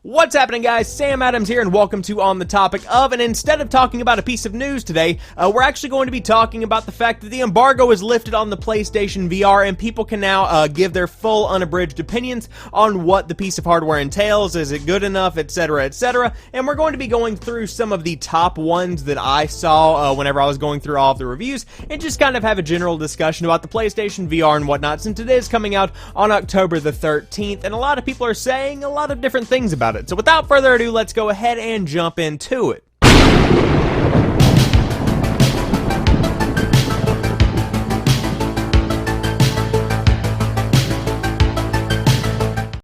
What's happening, guys? Sam Adams here, and welcome to On the Topic of, and instead of talking about a piece of news today, we're actually going to be talking about the fact that the embargo is lifted on the PlayStation VR, and people can now give their full, unabridged opinions on what the piece of hardware entails, is it good enough, etc., etc., and we're going to be going through some of the top ones that I saw whenever I was going through all of the reviews, and just kind of have a general discussion about the PlayStation VR and whatnot, since it is coming out on October the 13th, and a lot of people are saying a lot of different things about it. So without further ado, let's go ahead and jump into it.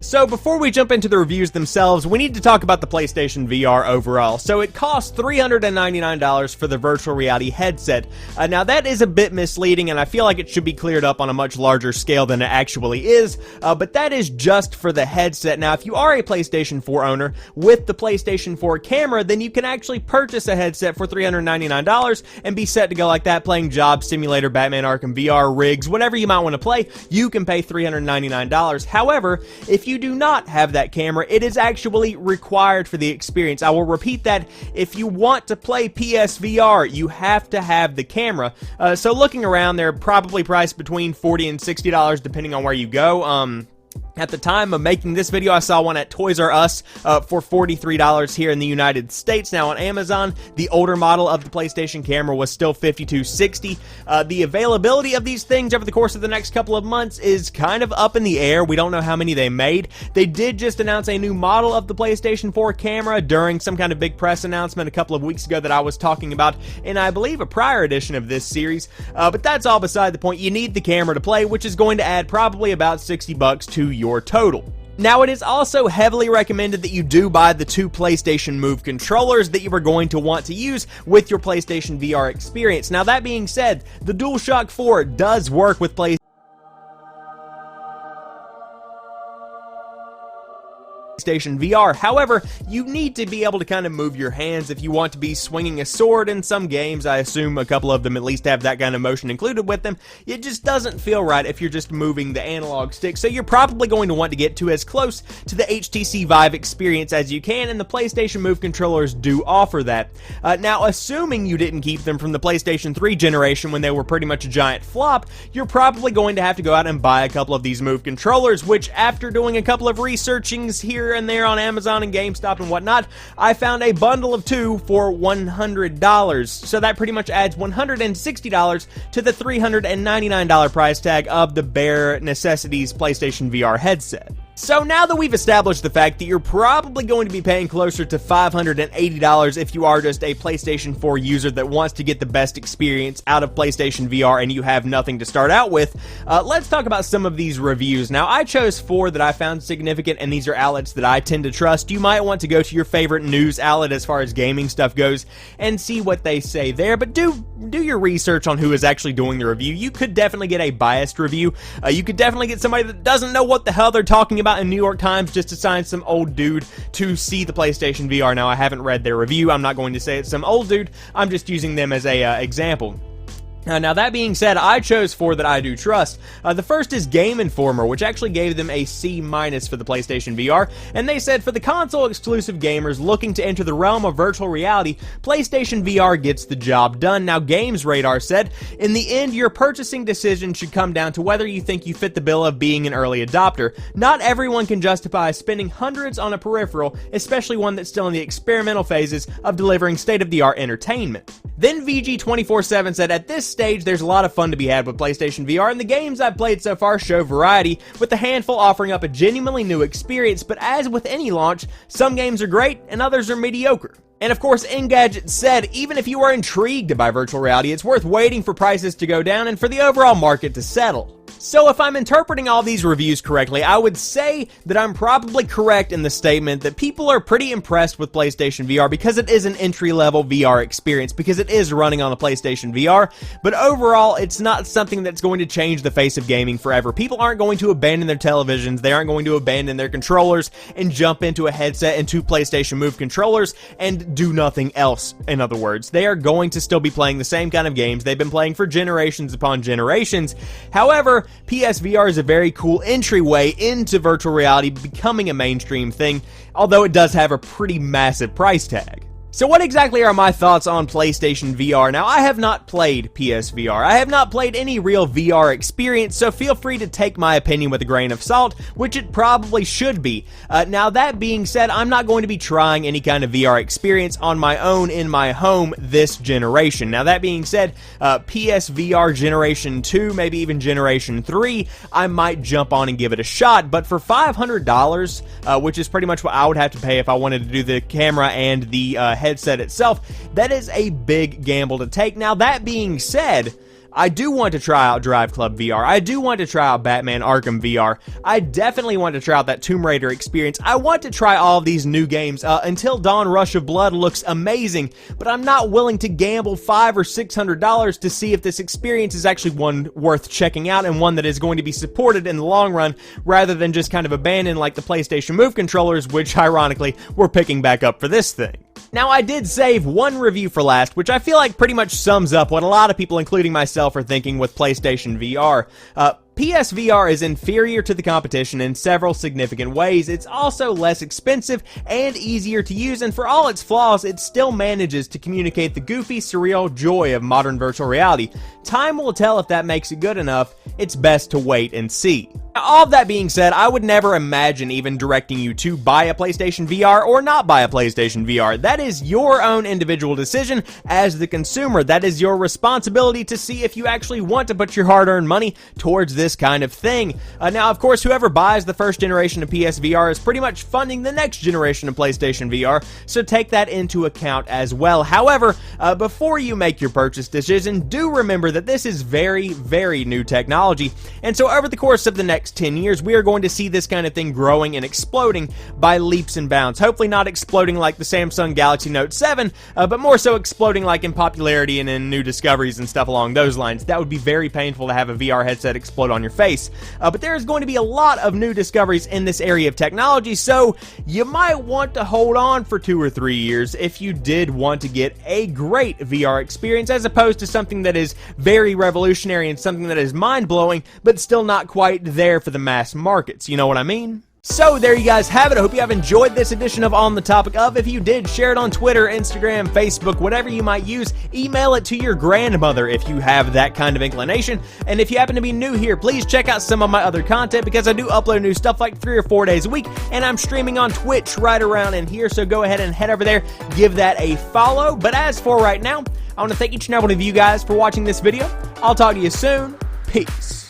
So before we jump into the reviews themselves, we need to talk about the PlayStation VR overall. So it costs $399 for the virtual reality headset. Now that is a bit misleading, and I feel like it should be cleared up on a much larger scale than it actually is, but that is just for the headset. Now if you are a PlayStation 4 owner with the PlayStation 4 camera, then you can actually purchase a headset for $399 and be set to go like that, playing Job Simulator, Batman Arkham VR, Rigs, whatever you might want to play, you can pay $399. However, if you do not have that camera, it is actually required for the experience. I will repeat that. If you want to play PSVR, you have to have the camera. So looking around, they're probably priced between $40 and $60 depending on where you go. At the time of making this video, I saw one at Toys R Us for $43 here in the United States. Now on Amazon, the older model of the PlayStation camera was still $52.60. The availability of these things over the course of the next couple of months is kind of up in the air. We don't know how many they made. They did just announce a new model of the PlayStation 4 camera during some kind of big press announcement a couple of weeks ago that I was talking about in, I believe, a prior edition of this series. But that's all beside the point. You need the camera to play, which is going to add probably about $60 to your total. Now, it is also heavily recommended that you do buy the two PlayStation Move controllers that you are going to want to use with your PlayStation VR experience. Now, that being said, the DualShock 4 does work with PlayStation VR. However, you need to be able to kind of move your hands if you want to be swinging a sword in some games. I assume a couple of them at least have that kind of motion included with them. It just doesn't feel right if you're just moving the analog stick, so you're probably going to want to get to as close to the HTC Vive experience as you can, and the PlayStation Move controllers do offer that. Now, assuming you didn't keep them from the PlayStation 3 generation when they were pretty much a giant flop, you're probably going to have to go out and buy a couple of these Move controllers, which after doing a couple of researchings here and there on Amazon and GameStop and whatnot, I found a bundle of two for $100. So that pretty much adds $160 to the $399 price tag of the bare necessities PlayStation VR headset. So now that we've established the fact that you're probably going to be paying closer to $580 if you are just a PlayStation 4 user that wants to get the best experience out of PlayStation VR and you have nothing to start out with, let's talk about some of these reviews. Now, I chose 4 that I found significant, and these are outlets that I tend to trust. You might want to go to your favorite news outlet as far as gaming stuff goes and see what they say there, but do your research on who is actually doing the review. You could definitely get a biased review. You could definitely get somebody that doesn't know what the hell they're talking about in New York Times just to sign some old dude to see the PlayStation VR. Now, I haven't read their review. I'm not going to say it's some old dude. I'm just using them as a example. Now, that being said, I chose 4 that I do trust. The first is Game Informer, which actually gave them a C- for the PlayStation VR, and they said, for the console-exclusive gamers looking to enter the realm of virtual reality, PlayStation VR gets the job done. Now, Games Radar said, in the end, your purchasing decision should come down to whether you think you fit the bill of being an early adopter. Not everyone can justify spending hundreds on a peripheral, especially one that's still in the experimental phases of delivering state-of-the-art entertainment. Then VG247 said, at this stage, there's a lot of fun to be had with PlayStation VR, and the games I've played so far show variety, with a handful offering up a genuinely new experience, but as with any launch, some games are great and others are mediocre. And of course, Engadget said, even if you are intrigued by virtual reality, it's worth waiting for prices to go down and for the overall market to settle. So if I'm interpreting all these reviews correctly, I would say that I'm probably correct in the statement that people are pretty impressed with PlayStation VR because it is an entry-level VR experience, because it is running on a PlayStation VR, but overall, it's not something that's going to change the face of gaming forever. People aren't going to abandon their televisions, they aren't going to abandon their controllers and jump into a headset and two PlayStation Move controllers and do nothing else. In other words, they are going to still be playing the same kind of games they've been playing for generations upon generations. However, PSVR is a very cool entryway into virtual reality becoming a mainstream thing, although it does have a pretty massive price tag. So what exactly are my thoughts on PlayStation VR? Now, I have not played PSVR. I have not played any real VR experience, so feel free to take my opinion with a grain of salt, which it probably should be. Now, that being said, I'm not going to be trying any kind of VR experience on my own in my home this generation. Now, that being said, PSVR Generation 2, maybe even Generation 3, I might jump on and give it a shot, but for $500, which is pretty much what I would have to pay if I wanted to do the camera and the headset itself, that is a big gamble to take. Now, that being said, I do want to try out Drive Club VR. I do want to try out Batman Arkham VR. I definitely want to try out that Tomb Raider experience. I want to try all of these new games. Until Dawn Rush of Blood looks amazing, but I'm not willing to gamble $500 or $600 to see if this experience is actually one worth checking out and one that is going to be supported in the long run, rather than just kind of abandon like the PlayStation Move controllers, which ironically we're picking back up for this thing. Now, I did save one review for last, which I feel like pretty much sums up what a lot of people, including myself, are thinking with PlayStation VR. PSVR is inferior to the competition in several significant ways. It's also less expensive and easier to use, and for all its flaws, it still manages to communicate the goofy, surreal joy of modern virtual reality. Time will tell if that makes it good enough. It's best to wait and see. Now, all of that being said, I would never imagine even directing you to buy a PlayStation VR or not buy a PlayStation VR. That is your own individual decision as the consumer. That is your responsibility to see if you actually want to put your hard-earned money towards this kind of thing. Now, of course, whoever buys the first generation of PSVR is pretty much funding the next generation of PlayStation VR, so take that into account as well. However, before you make your purchase decision, do remember that this is very, very new technology, and so over the course of the next 10 years, we are going to see this kind of thing growing and exploding by leaps and bounds. Hopefully not exploding like the Samsung Galaxy Note 7, but more so exploding like in popularity and in new discoveries and stuff along those lines. That would be very painful to have a VR headset explode on your face. But there is going to be a lot of new discoveries in this area of technology, so you might want to hold on for 2 or 3 years if you did want to get a great VR experience, as opposed to something that is very revolutionary and something that is mind-blowing, but still not quite there for the mass markets. You know what I mean? So there you guys have it. I hope you have enjoyed this edition of On the Topic Of. If you did, share it on Twitter, Instagram, Facebook, whatever you might use. Email it to your grandmother if you have that kind of inclination. And if you happen to be new here, please check out some of my other content, because I do upload new stuff like 3 or 4 days a week, and I'm streaming on Twitch right around in here, so go ahead and head over there, give that a follow. But as for right now, I want to thank each and every one of you guys for watching this video. I'll talk to you soon. Peace.